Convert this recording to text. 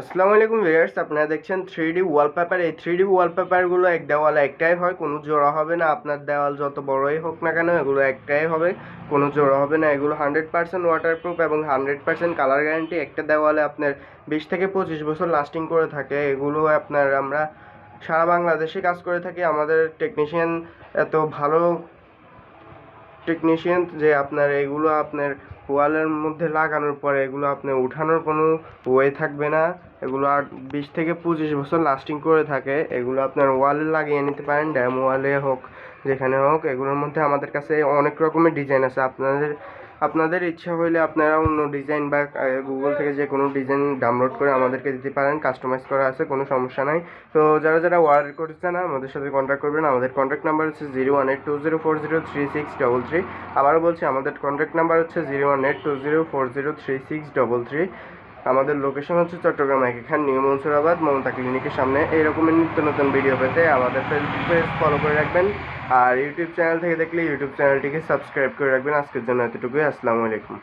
আসসালামু আলাইকুম ভিউয়ার্স, আপনারা দেখছেন 3D ওয়ালপেপার। এই 3D ওয়ালপেপারগুলো এক দেওয়ালে একটাই হয়, কোনো জোড়া হবে না। আপনার দেওয়াল যত বড়ই হোক না কেন, এগুলো একটাই হবে, কোনো জোড়া হবে না। এগুলো 100% ওয়াটারপ্রুফ এবং 100% কালার গ্যারান্টি। একটা দেওয়ালে আপনার 20 থেকে 25 বছর লাস্টিং করে থাকে। এগুলো আপনার আমরা সারা বাংলাদেশে কাজ করে থাকি। আমাদের টেকনিশিয়ান এত ভালো টেকনিশিয়ান যে আপনার এগুলো আপনার ওয়ালের মধ্যে লাগানোর পরে এগুলো আপনার উঠানোর কোনো ওয়ে থাকবে না। এগুলো আর 20 থেকে 25 বছর লাস্টিং করে থাকে। এগুলো আপনার ওয়ালে লাগিয়ে নিতে পারেন, ড্যাম ওয়ালে হোক যেখানে হোক। এগুলোর মধ্যে আমাদের কাছে অনেক রকমের ডিজাইন আছে। আপনাদের ইচ্ছা হইলে আপনারা অন্য ডিজাইন বা গুগল থেকে যে কোনো ডিজাইন ডাউনলোড করে আমাদেরকে দিতে পারেন, কাস্টমাইজ করা আছে, কোনো সমস্যা নাই। তো যারা অর্ডার করতে না আমাদের সাথে কন্ট্যাক্ট করবেন। আমাদের কন্ট্যাক্ট নাম্বার হচ্ছে 01820403633। আবারও বলছি, আমাদের কন্ট্যাক্ট নাম্বার হচ্ছে 01820403633। আমাদের লোকেশন হচ্ছে চট্টগ্রাম এখান নিউ মনসুরাবাদ মমতা ক্লিনিকের সামনে। এইরকমের নিত্য নতুন ভিডিও পেতে আমাদের ফেসবুক পেজ ফলো করে রাখবেন, আর ইউটিউব চ্যানেল থেকে দেখলে ইউটিউব চ্যানেলটিকে সাবস্ক্রাইব করে রাখবেন। আজকের জন্য এতটুকুই। আসসালামু আলাইকুম।